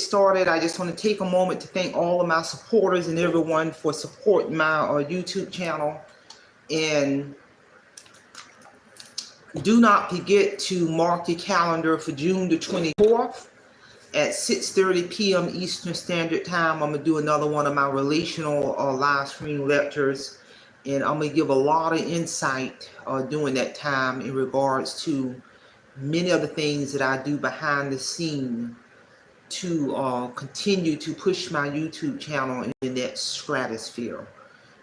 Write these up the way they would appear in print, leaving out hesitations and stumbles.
started, I just want to take a moment to thank all of my supporters and everyone for supporting my YouTube channel. And do not forget to mark your calendar for June the 24th at 6:30 p.m. Eastern Standard Time. I'm going to do another one of my relational live stream lectures. And I'm going to give a lot of insight during that time in regards to many of the things that I do behind the scene to continue to push my YouTube channel in that stratosphere.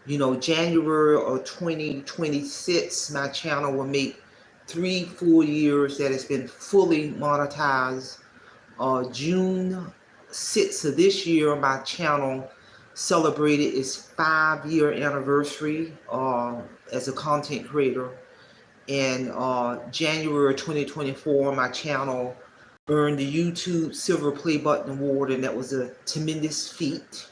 You know, January of 2026, my channel will make 3 full years that it's been fully monetized. June 6th of this year, my channel celebrated its 5-year anniversary as a content creator. And January 2024, my channel earned the YouTube Silver Play Button Award, and that was a tremendous feat.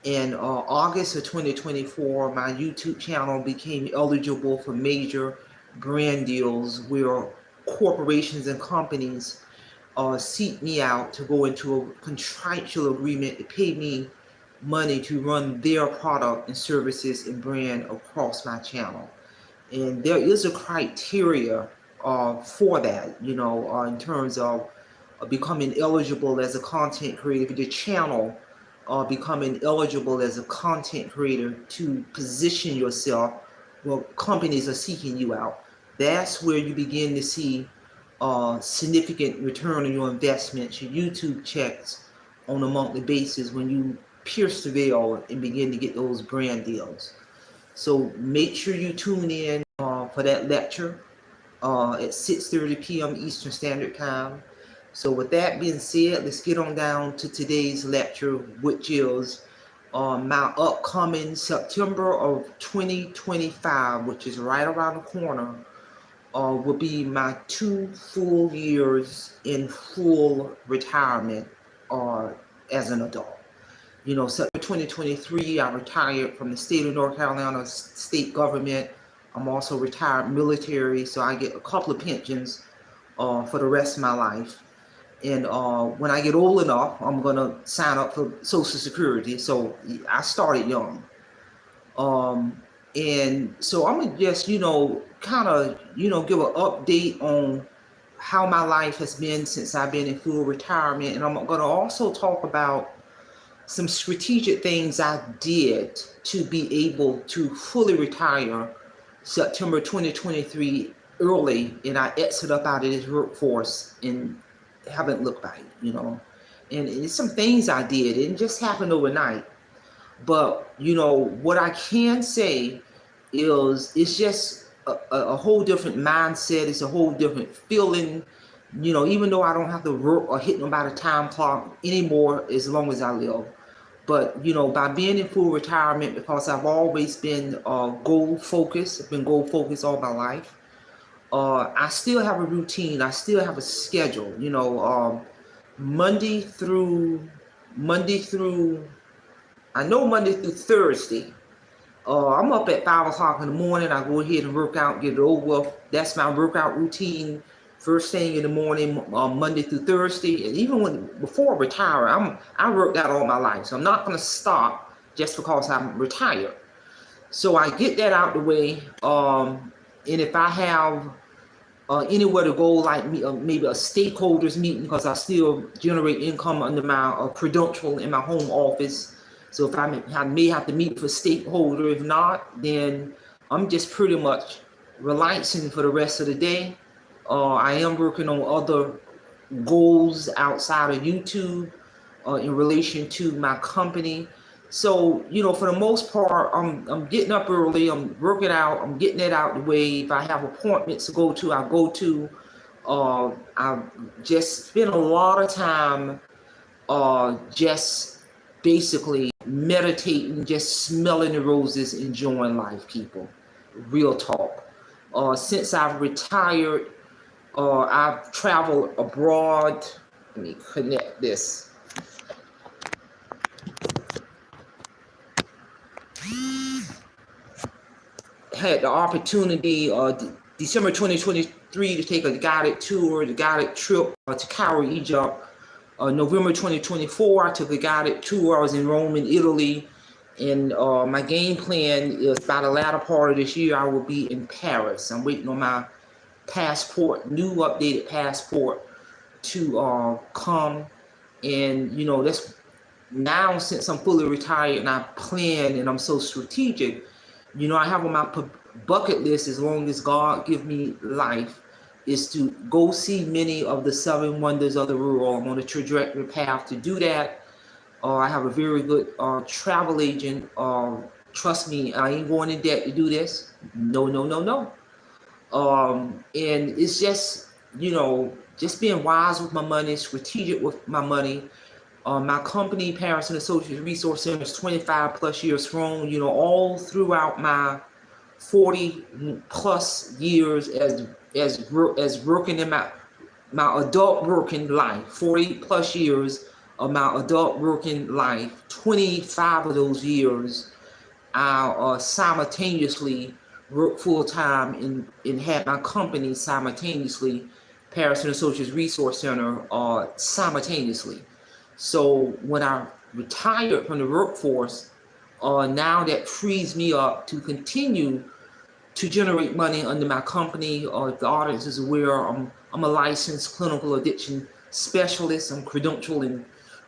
In August of 2024, my YouTube channel became eligible for major brand deals where corporations and companies seek me out to go into a contractual agreement to pay me money to run their product and services and brand across my channel. And there is a criteria for that, you know, in terms of becoming eligible as a content creator for the channel, becoming eligible as a content creator to position yourself where companies are seeking you out. That's where you begin to see significant return on your investments, your YouTube checks on a monthly basis when you pierce the veil and begin to get those brand deals. So make sure you tune in for that lecture at 6:30 p.m. Eastern Standard Time. So with that being said, let's get on down to today's lecture, which is my upcoming September of 2025, which is right around the corner, will be my 2 full years in full retirement as an adult. You know, September 2023, I retired from the state of North Carolina state government. I'm also retired military, so I get a couple of pensions for the rest of my life. And when I get old enough, I'm going to sign up for Social Security. So I started young. And so I'm going to just, you know, kind of, you know, give an update on how my life has been since I've been in full retirement. And I'm going to also talk about some strategic things I did to be able to fully retire September 2023 early, and I exit up out of this workforce and haven't looked back, you know. And it's some things I did. It didn't just happen overnight. But, you know, what I can say is it's just a whole different mindset. It's a whole different feeling. You know, even though I don't have to work or hit nobody time clock anymore as long as I live. But, you know, by being in full retirement, because I've always been goal focused, I've been goal focused all my life. I still have a routine. I still have a schedule, you know, Monday through Thursday. I'm up at 5 o'clock in the morning. I go ahead and work out, get it over with. That's my workout routine. First thing in the morning, Monday through Thursday. And even before I retire, I worked out all my life. So I'm not going to stop just because I'm retired. So I get that out the way. And if I have anywhere to go, like maybe a stakeholders meeting, because I still generate income under my credential in my home office. So if I may have to meet for stakeholder, if not, then I'm just pretty much relaxing for the rest of the day. I am working on other goals outside of YouTube in relation to my company. So, you know, for the most part, I'm getting up early, I'm working out, I'm getting it out the way. If I have appointments to go to, I go to. I just spend a lot of time just basically meditating, just smelling the roses, enjoying life, people. Real talk. Since I've retired, I've traveled abroad. Let me connect this. Had the opportunity December 2023 to take a guided tour, the guided trip to Cairo, Egypt, November 2024, I took a guided tour. I was in Rome and Italy. And my game plan is by the latter part of this year, I will be in Paris. I'm waiting on my passport, new updated passport to come. And, you know, that's now since I'm fully retired and I plan and I'm so strategic, you know, I have on my bucket list, as long as God give me life, is to go see many of the 7 wonders of the world. I'm on a trajectory path to do that. I have a very good travel agent. Trust me, I ain't going in debt to do this. No, no, no, no. And it's just, you know, just being wise with my money, strategic with my money. My company, Parents and Associates Resource Center, is 25 plus years strong. You know, all throughout my 40 plus years as working in my adult working life, 40 plus years of my adult working life, 25 of those years, I simultaneously worked full time and had my company simultaneously, Parents and Associates Resource Center, simultaneously. So when I retired from the workforce, now that frees me up to continue to generate money under my company. If the audience is aware, I'm a licensed clinical addiction specialist. I'm credentialed in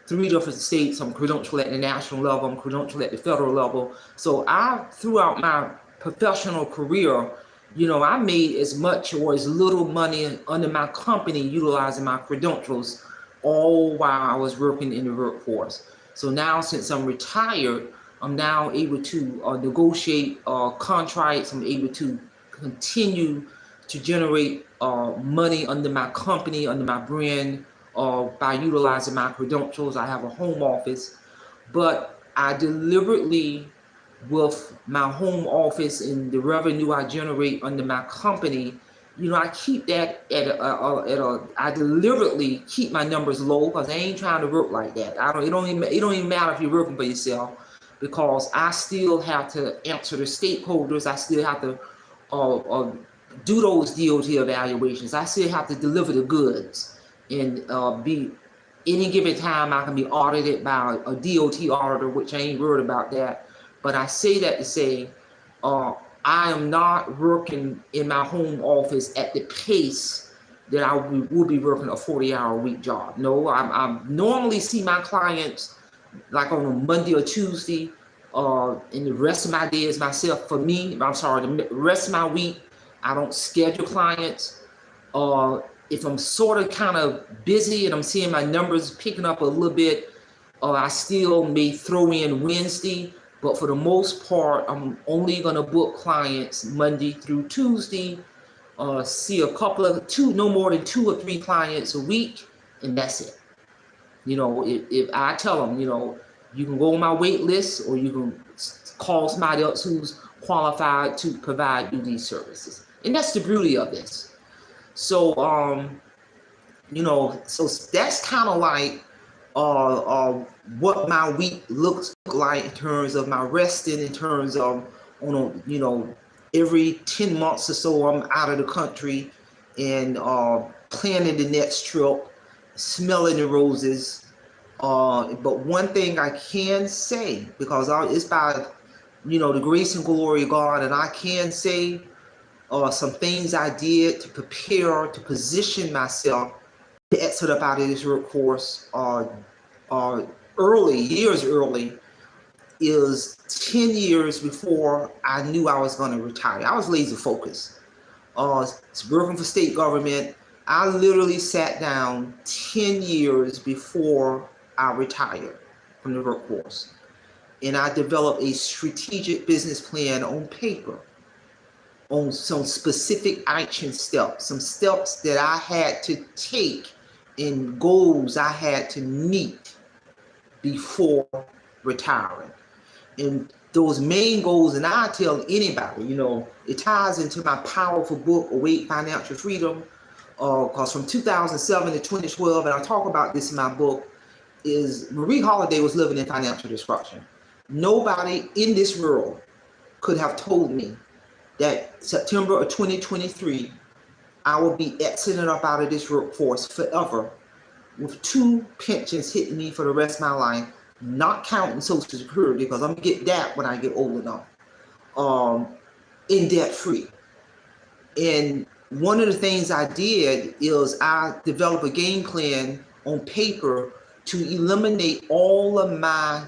3 different states. I'm credentialed at the national level. I'm credentialed at the federal level. So throughout my professional career, you know, I made as much or as little money under my company utilizing my credentials, all while I was working in the workforce. So now, since I'm retired, I'm now able to negotiate contracts. I'm able to continue to generate money under my company, under my brand, by utilizing my credentials. I have a home office, but I deliberately, with my home office and the revenue I generate under my company, you know, I keep that I deliberately keep my numbers low, because I ain't trying to work like that. It don't even matter if you're working for yourself, because I still have to answer the stakeholders. I still have to do those DOT evaluations. I still have to deliver the goods, and be any given time I can be audited by a DOT auditor, which I ain't worried about that. But I say that to say, I am not working in my home office at the pace that I would be working a 40-hour week job. No, I normally see my clients like on a Monday or Tuesday, and the rest of my day is myself. For me, I'm sorry, the rest of my week, I don't schedule clients. If I'm sort of kind of busy and I'm seeing my numbers picking up a little bit, I still may throw in Wednesday. But for the most part, I'm only going to book clients Monday through Tuesday, see a couple of no more than 2 or 3 clients a week, and that's it. You know, if I tell them, you know, you can go on my wait list, or you can call somebody else who's qualified to provide you these services. And that's the beauty of this. So, you know, so that's kind of like what my week looks like in terms of my resting, in terms of, you know, every 10 months or so I'm out of the country and planning the next trip, smelling the roses. But one thing I can say, because it's by, you know, the grace and glory of God, and I can say some things I did to prepare, to position myself to exit up out of this workforce years early, is 10 years before I knew I was going to retire. I was laser focused. Working for state government, I literally sat down 10 years before I retired from the workforce, and I developed a strategic business plan on paper, on some specific action steps, some steps that I had to take and goals I had to meet before retiring. And those main goals, and I tell anybody, you know, it ties into my powerful book, Awake Financial Freedom, because from 2007 to 2012, and I talk about this in my book, is Marie Holiday was living in financial destruction. Nobody in this world could have told me that September of 2023, I will be exiting up out of this workforce forever with 2 pensions hitting me for the rest of my life, not counting Social Security, because I'm gonna get that when I get old enough, in debt free. And one of the things I did is I developed a game plan on paper to eliminate all of my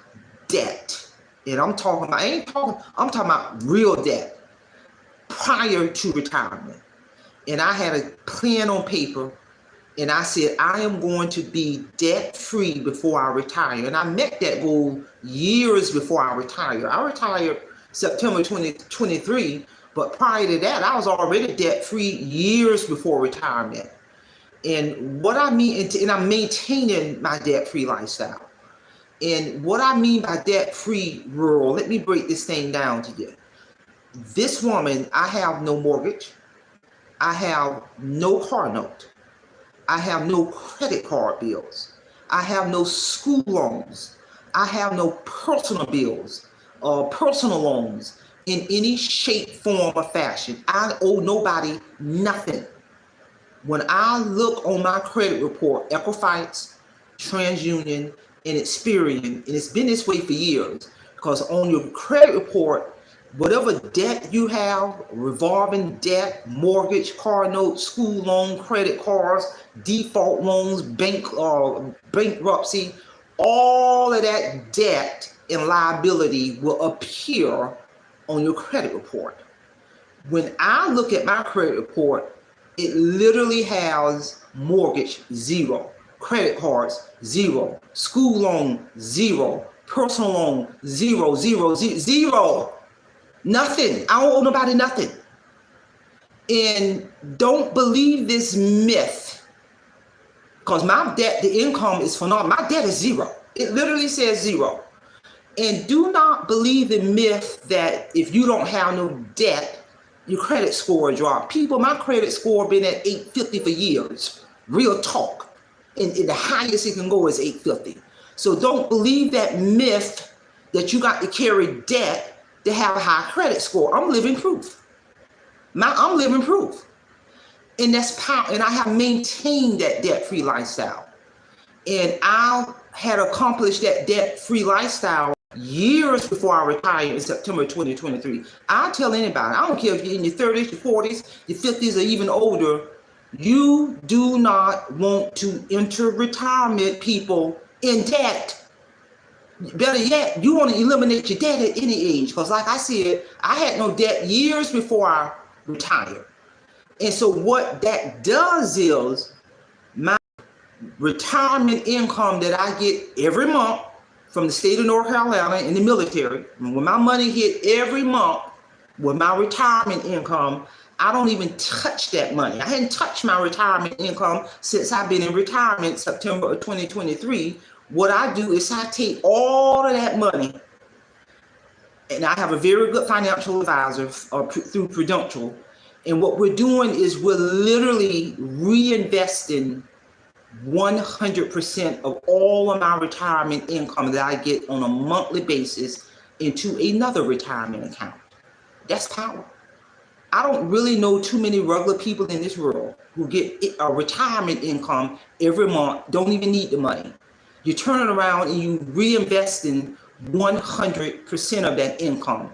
debt. And I'm talking about real debt prior to retirement. And I had a plan on paper, and I said, I am going to be debt free before I retire. And I met that goal years before I retired. I retired September 2023, but prior to that, I was already debt free years before retirement. And what I mean, and I'm maintaining my debt free lifestyle. And what I mean by debt free, rural, let me break this thing down to you. This woman, I have no mortgage. I have no car note. I have no credit card bills. I have no school loans. I have no personal bills or personal loans in any shape, form, or fashion. I owe nobody nothing. When I look on my credit report, Equifax, TransUnion, and Experian, and it's been this way for years, because on your credit report, whatever debt you have, revolving debt, mortgage, car note, school loan, credit cards, default loans, bankruptcy, all of that debt and liability will appear on your credit report. When I look at my credit report, it literally has mortgage, 0, credit cards, 0, school loan, 0, personal loan, 0, 0, 0. Nothing. I don't owe nobody nothing. And don't believe this myth, because my debt to income is phenomenal. My debt is 0. It literally says 0. And do not believe the myth that if you don't have no debt, your credit score drop. People, my credit score been at 850 for years. Real talk. And the highest it can go is 850. So don't believe that myth that you got to carry debt to have a high credit score. I'm living proof. I'm living proof. And that's power. And I have maintained that debt-free lifestyle. And I had accomplished that debt-free lifestyle years before I retired in September 2023. I'll tell anybody, I don't care if you're in your 30s, your 40s, your 50s, or even older, you do not want to enter retirement, people, in debt. Better yet, you want to eliminate your debt at any age, because like I said, I had no debt years before I retired. And so what that does is my retirement income that I get every month from the state of North Carolina in the military, when my money hit every month with my retirement income, I don't even touch that money. I hadn't touched my retirement income since I've been in retirement, September of 2023. What I do is I take all of that money, and I have a very good financial advisor through Prudential. And what we're doing is we're literally reinvesting 100% of all of my retirement income that I get on a monthly basis into another retirement account. That's power. I don't really know too many regular people in this world who get a retirement income every month, don't even need the money. You turn it around and you reinvest in 100% of that income.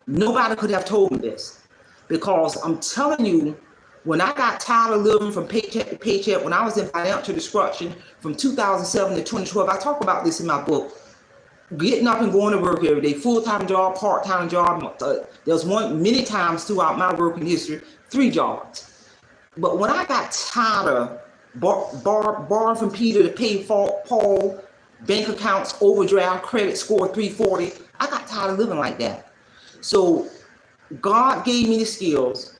Nobody could have told me this, because I'm telling you, when I got tired of living from paycheck to paycheck, when I was in financial destruction from 2007 to 2012, I talk about this in my book, getting up and going to work every day, full-time job, part-time job. There was many times throughout my working history, 3 jobs. But when I got tired of borrowing from Peter to pay Paul, bank accounts, overdraft, credit score 340, I got tired of living like that. So God gave me the skills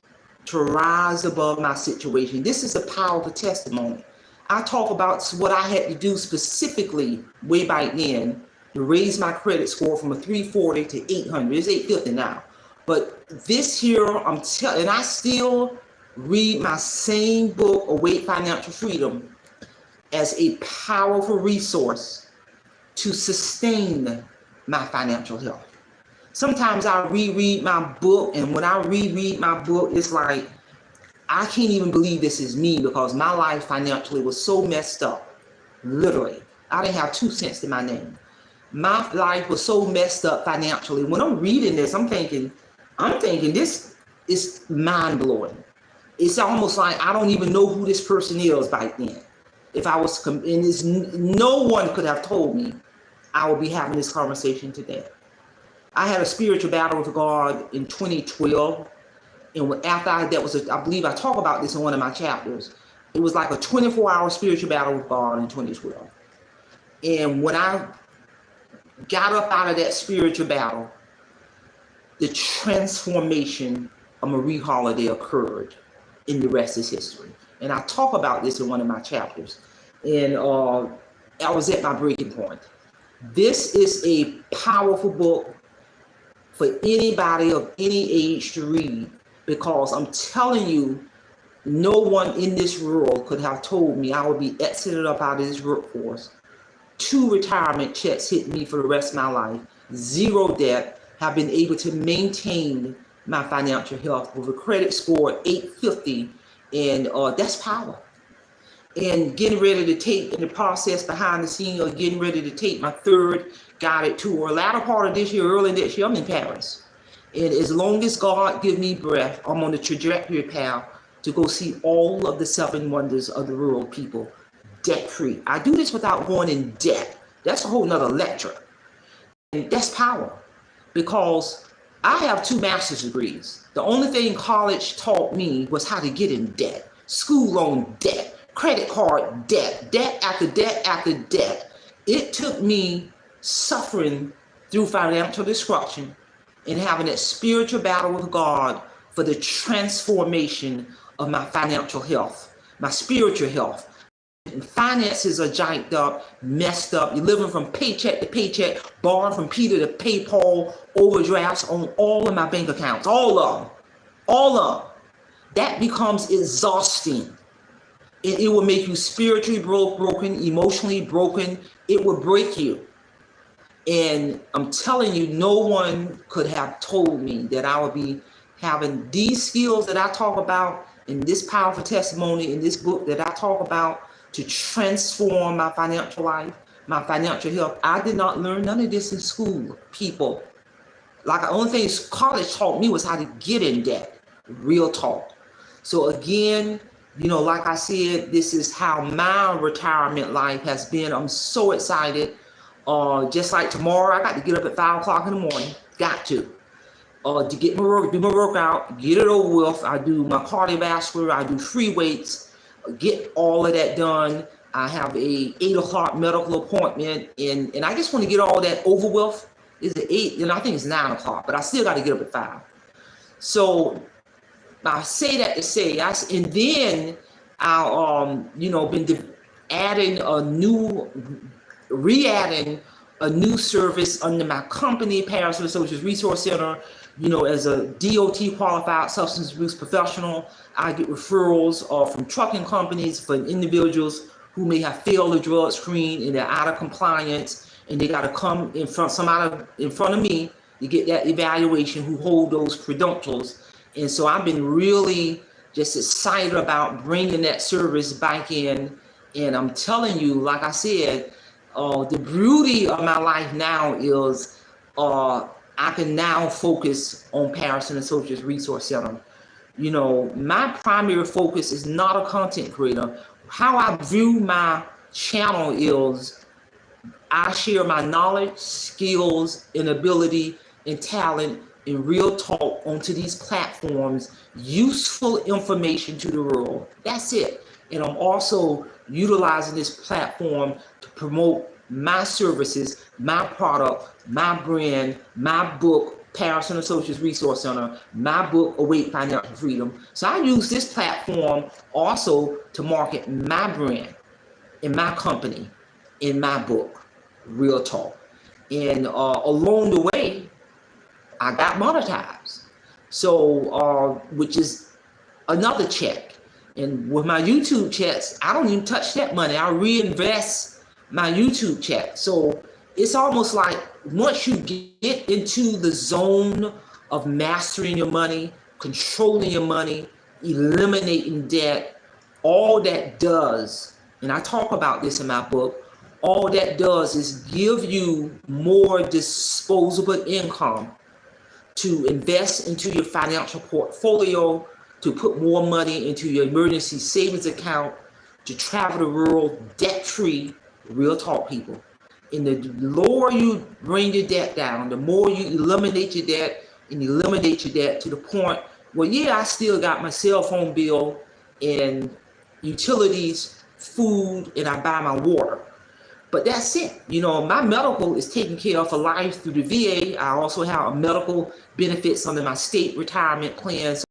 to rise above my situation. This is a powerful testimony. I talk about what I had to do specifically way back then to raise my credit score from a 340 to 800. It's 850 now. But this here, and I still read my same book, Awake Financial Freedom, as a powerful resource to sustain my financial health. Sometimes I reread my book, and when I reread my book, it's like, I can't even believe this is me, because my life financially was so messed up. literally. I didn't have 2 cents to my name. My life was so messed up financially. When I'm reading this, I'm thinking this is mind blowing. It's almost like I don't even know who this person is back then. If I was, no one could have told me I would be having this conversation today. I had a spiritual battle with God in 2012, and after I believe I talk about this in one of my chapters. It was like a 24-hour spiritual battle with God in 2012. And when I got up out of that spiritual battle, the transformation of Marie Holiday occurred, and the rest is history. And I talk about this in one of my chapters. And I was at my breaking point. This is a powerful book for anybody of any age to read, because I'm telling you, no one in this world could have told me I would be exited up out of this workforce. 2 retirement checks hit me for the rest of my life, 0 debt, have been able to maintain my financial health with a credit score of 850, and that's power. And getting ready to take, in the process behind the scene, or getting ready to take my 3rd guided tour, latter part of this year, early next year, I'm in Paris. And as long as God gives me breath, I'm on the trajectory path to go see all of the 7 wonders of the world, people, debt-free. I do this without going in debt. That's a whole nother lecture. And that's power, because I have 2 master's degrees. The only thing college taught me was how to get in debt. School loan debt, credit card debt, debt after debt after debt. It took me suffering through financial destruction and having that spiritual battle with God for the transformation of my financial health, my spiritual health. And finances are jacked up, messed up. You're living from paycheck to paycheck, borrowing from Peter to pay Paul, overdrafts on all of my bank accounts, all of them. That becomes exhausting. It will make you spiritually broken, emotionally broken. It will break you. And I'm telling you, no one could have told me that I would be having these skills that I talk about in this powerful testimony, in this book that I talk about, to transform my financial life, my financial health. I did not learn none of this in school, people. Like, the only thing college taught me was how to get in debt. Real talk. So again, like I said, this is how my retirement life has been. I'm so excited. Just like tomorrow, I got to get up at 5 o'clock in the morning. Got to get my work, do my workout, get it over with. I do my cardiovascular, I do free weights, get all of that done. I have a 8 o'clock medical appointment, and I just want to get all that over with. Is it 8? I think it's 9 o'clock, but I still got to get up at 5. So I say that to say, and then I'll been re-adding a new service under my company, Paris Associates Resource Center. As a DOT qualified substance abuse professional, I get referrals from trucking companies for individuals who may have failed the drug screen and they're out of compliance, and they got to come in front of me to get that evaluation, who hold those credentials. And so I've been really just excited about bringing that service back in. And I'm telling you, like I said, the beauty of my life now is I can now focus on Paris and Associates Resource Center. My primary focus is not a content creator. How I view my channel is I share my knowledge, skills, and ability and talent in real talk onto these platforms, useful information to the world. That's it. And I'm also utilizing this platform to promote my services, my product, my brand, my book, Paris and Associates Resource Center, my book, Awake Financial Freedom. So I use this platform also to market my brand and my company in my book, Real Talk. And along the way, I got monetized. So, which is another check. And with my YouTube checks, I don't even touch that money. I reinvest my YouTube check. So it's almost like once you get into the zone of mastering your money, controlling your money, eliminating debt, all that does and I talk about this in my book, all that does is give you more disposable income to invest into your financial portfolio, to put more money into your emergency savings account, to travel the world debt-free. Real talk, people. And the lower you bring your debt down, the more you eliminate your debt, and eliminate your debt to the point where, yeah, I still got my cell phone bill and utilities, food, and I buy my water. But that's it. You know, my medical is taken care of for life through the VA. I also have medical benefits under my state retirement plans,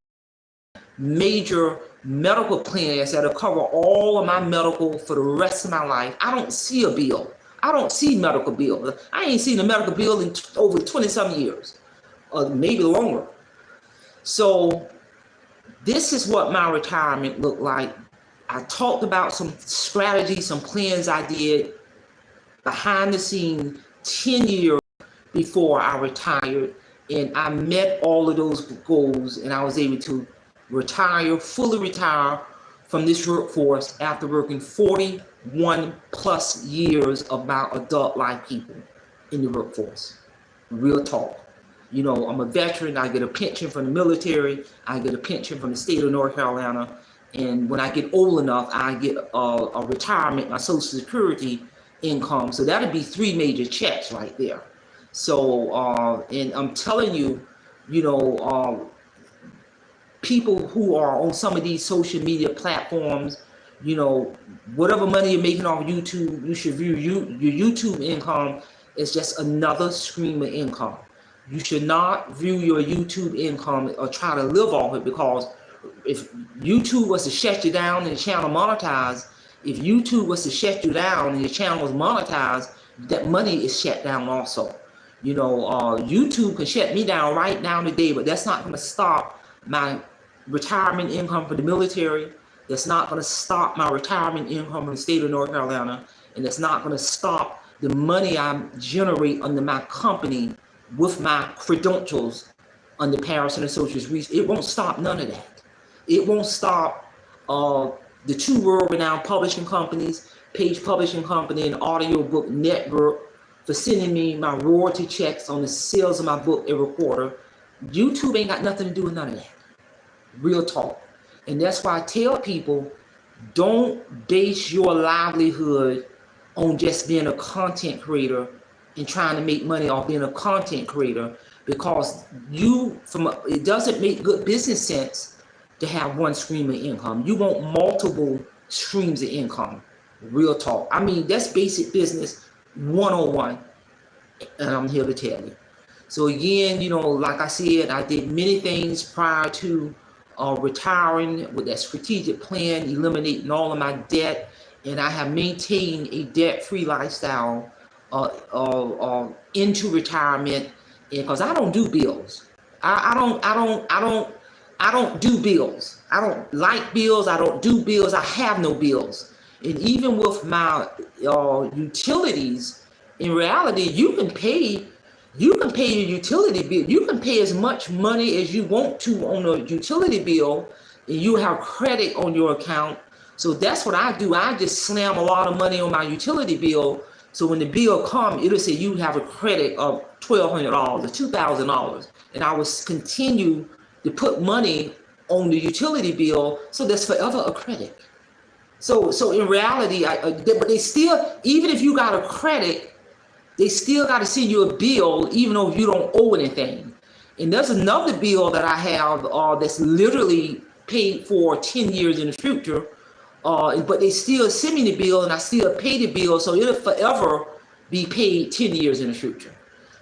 major medical plans that'll cover all of my medical for the rest of my life. I don't see a bill. I don't see medical bills. I ain't seen a medical bill in over 20-some years, or maybe longer. So this is what my retirement looked like. I talked about some strategies, some plans I did behind the scene 10 years before I retired, and I met all of those goals, and I was able to retire, fully retire from this workforce after working 41 plus years of my adult life, people, in the workforce. Real talk. You know, I'm a veteran. I get a pension from the military. I get a pension from the state of North Carolina. And when I get old enough, I get a retirement, my Social Security income. So that'd be 3 major checks right there. So, and I'm telling you, you know, people who are on some of these social media platforms, you know, whatever money you're making off YouTube, you should view your YouTube income as just another stream of income. You should not view your YouTube income or try to live off it, because if YouTube was to shut you down and the channel monetized, if YouTube was to shut you down and your channel was monetized, that money is shut down also. You know, YouTube can shut me down right now today, but that's not going to stop my retirement income for the military. That's not going to stop my retirement income in the state of North Carolina. And that's not going to stop the money I generate under my company with my credentials under Paris and Associates Research. It won't stop none of that. It won't stop the 2 world-renowned publishing companies, Page Publishing Company and Audiobook Network, for sending me my royalty checks on the sales of my book every quarter. YouTube ain't got nothing to do with none of that. Real talk. And that's why I tell people, don't base your livelihood on just being a content creator and trying to make money off being a content creator, because it doesn't make good business sense to have one stream of income. You want multiple streams of income. Real talk. I mean, that's basic business 101, and I'm here to tell you. So again, you know, like I said, I did many things prior to retiring with that strategic plan, eliminating all of my debt, and I have maintained a debt-free lifestyle into retirement. Because I don't do bills. I don't do bills. I don't like bills. I don't do bills. I have no bills. And even with my utilities, in reality, you can pay your utility bill. You can pay as much money as you want to on a utility bill, and you have credit on your account. So that's what I do. I just slam a lot of money on my utility bill. So when the bill comes, it'll say you have a credit of $1,200 or $2,000, and I will continue to put money on the utility bill, so there's forever a credit. So in reality, but they still, even if you got a credit, they still got to send you a bill, even though you don't owe anything. And there's another bill that I have that's literally paid for 10 years in the future, but they still send me the bill, and I still pay the bill, so it'll forever be paid 10 years in the future.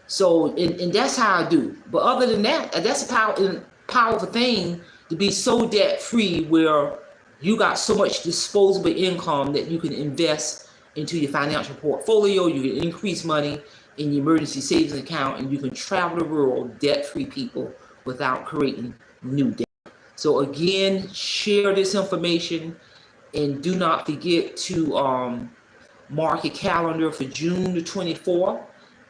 So, and that's how I do. But other than that, that's a powerful thing, to be so debt-free, where you got so much disposable income that you can invest into your financial portfolio. You can increase money in your emergency savings account, and you can travel the world debt-free, people, without creating new debt. So again, share this information, and do not forget to mark your calendar for June the 24th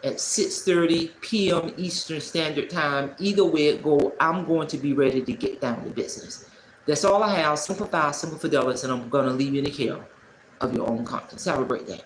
at 6:30 p.m. Eastern Standard Time. Either way it go, I'm going to be ready to get down to business. That's all I have. Simplify, Simple Fidelis, and I'm going to leave you in the care of your own conscience. Have a great day.